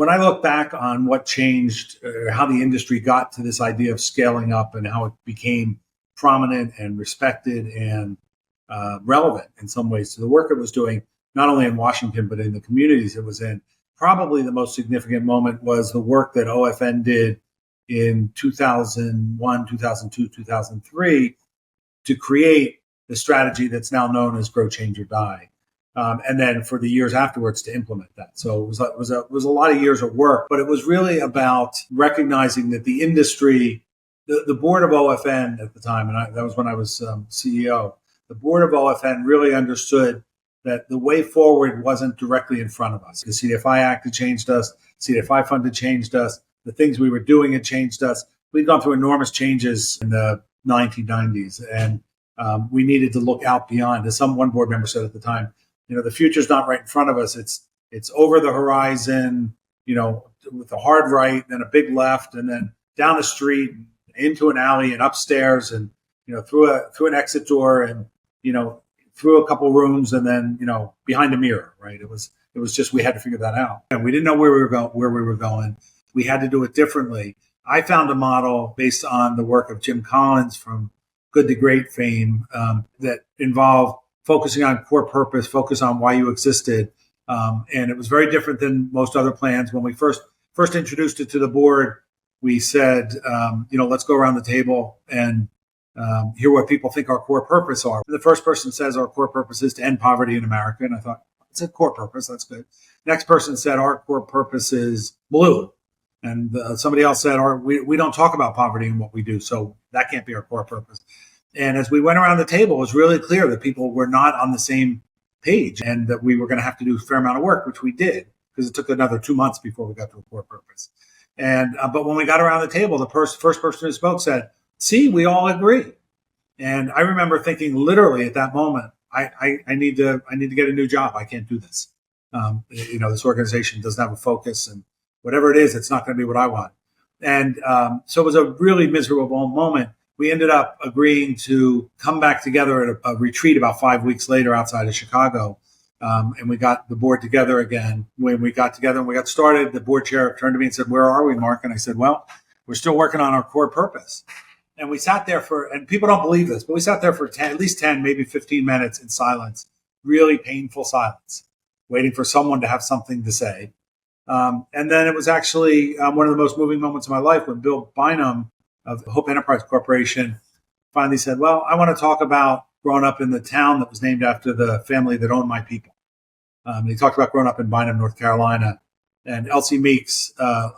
when I look back on what changed, how the industry got to this idea of scaling up and how it became prominent and respected and relevant in some ways to the work it was doing, not only in Washington, but in the communities it was in, probably the most significant moment was the work that OFN did in 2001, 2002, 2003 to create the strategy that's now known as Grow, Change, or Die. And then for the years afterwards to implement that. So it was a lot of years of work, but it was really about recognizing that the industry, the board of OFN at the time, and that was when I was CEO, the board of OFN really understood that the way forward wasn't directly in front of us. The CDFI Act had changed us, CDFI Fund had changed us, the things we were doing had changed us. We'd gone through enormous changes in the 1990s, and we needed to look out beyond. As one board member said at the time, the future's not right in front of us. It's over the horizon, with a hard right, then a big left, and then down the street, into an alley, and upstairs, and through an exit door, and through a couple rooms, and then behind a mirror. Right? It was just we had to figure that out, and we didn't know where we were going. We had to do it differently. I found a model based on the work of Jim Collins from Good to Great fame that involved focusing on core purpose, focus on why you existed. And it was very different than most other plans. When we first introduced it to the board, we said, let's go around the table and hear what people think our core purpose are. The first person says our core purpose is to end poverty in America. And I thought, it's a core purpose. That's good. Next person said our core purpose is blue. And somebody else said, we don't talk about poverty in what we do. So that can't be our core purpose. And as we went around the table, it was really clear that people were not on the same page and that we were going to have to do a fair amount of work, which we did, because it took another 2 months before we got to a core purpose. And but when we got around the table, the first person who spoke said, see, we all agree. And I remember thinking literally at that moment, I need to get a new job. I can't do this. This organization doesn't have a focus, and whatever it is, it's not going to be what I want. And so it was a really miserable moment. We ended up agreeing to come back together at a retreat about 5 weeks later outside of Chicago. And we got the board together again. When we got together and we got started, the board chair turned to me and said, where are we, Mark? And I said, well, we're still working on our core purpose. And we sat there and people don't believe this, but we sat there for at least 10, maybe 15 minutes in silence, really painful silence, waiting for someone to have something to say. And then it was actually one of the most moving moments of my life when Bill Bynum of Hope Enterprise Corporation finally said, well, I want to talk about growing up in the town that was named after the family that owned my people. He talked about growing up in Bynum, North Carolina. And Elsie Meeks,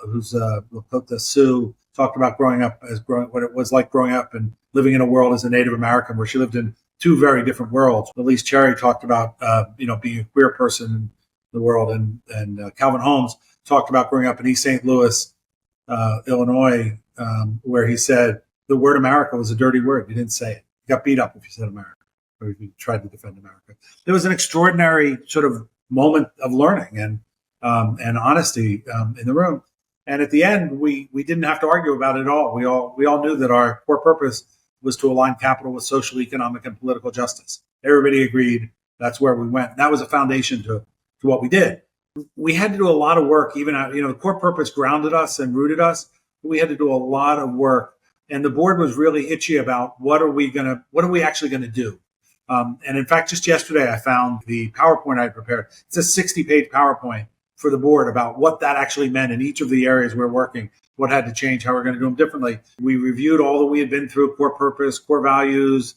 who's Lakota Sioux, talked about what it was like growing up and living in a world as a Native American where she lived in two very different worlds. Elise Cherry talked about, being a queer person in the world. And Calvin Holmes talked about growing up in East St. Louis, Illinois, where he said the word America was a dirty word. You didn't say it. You got beat up if you said America or if you tried to defend America. It was an extraordinary sort of moment of learning and honesty in the room. And at the end, we didn't have to argue about it at all. We all knew that our core purpose was to align capital with social, economic, and political justice. Everybody agreed that's where we went. That was a foundation to what we did. We had to do a lot of work. Even the core purpose grounded us and rooted us. But we had to do a lot of work, and the board was really itchy about what are we actually gonna do. And in fact, just yesterday, I found the PowerPoint I had prepared. It's a 60-page PowerPoint for the board about what that actually meant in each of the areas we're working, what had to change, how we're going to do them differently. We reviewed all that we had been through, core purpose, core values,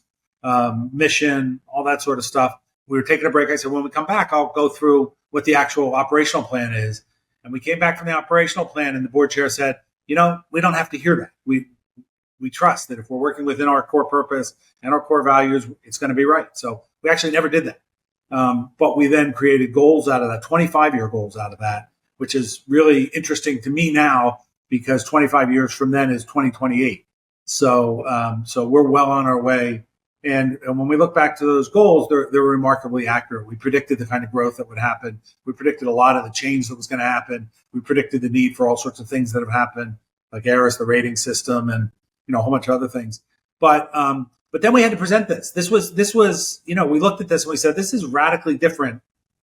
mission, all that sort of stuff. We were taking a break. I said, when we come back, I'll go through what the actual operational plan is. And we came back from the operational plan and the board chair said, we don't have to hear that. We trust that if we're working within our core purpose and our core values, it's going to be right. So we actually never did that. But we then created goals out of that, 25-year goals out of that, which is really interesting to me now because 25 years from then is 2028. So we're well on our way. And when we look back to those goals, they're remarkably accurate. We predicted the kind of growth that would happen. We predicted a lot of the change that was going to happen. We predicted the need for all sorts of things that have happened, like ERIS, the rating system, and a whole bunch of other things. But then we had to present this. This was, we looked at this and we said, this is radically different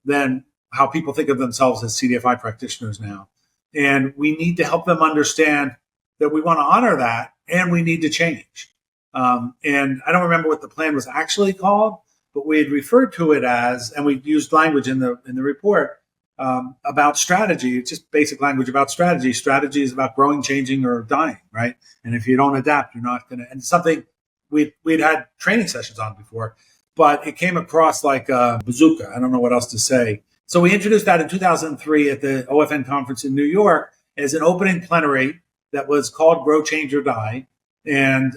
than how people think of themselves as CDFI practitioners now. And we need to help them understand that we want to honor that and we need to change. And I don't remember what the plan was actually called, but we had referred to it as, and we used language in the report about strategy. It's just basic language about strategy. Strategy is about growing, changing, or dying, right? And if you don't adapt, you're not going to. And something we'd had training sessions on before, but it came across like a bazooka. I don't know what else to say. So we introduced that in 2003 at the OFN conference in New York as an opening plenary that was called Grow, Change, or Die. And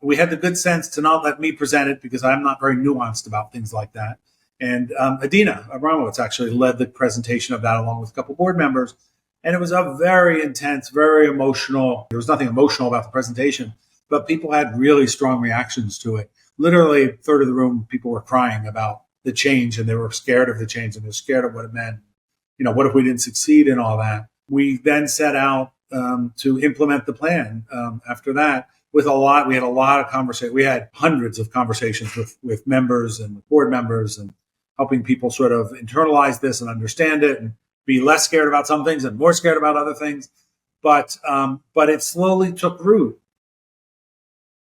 we had the good sense to not let me present it because I'm not very nuanced about things like that. And Adina Abramowitz actually led the presentation of that along with a couple board members. And it was a very intense, very emotional. There was nothing emotional about the presentation, but people had really strong reactions to it. Literally, a third of the room, people were crying about the change, and they were scared of the change, and they're scared of what it meant. You know, what if we didn't succeed in all that? We then set out to implement the plan after that. We had a lot of conversations. We had hundreds of conversations with members and board members and helping people sort of internalize this and understand it and be less scared about some things and more scared about other things. But it slowly took root.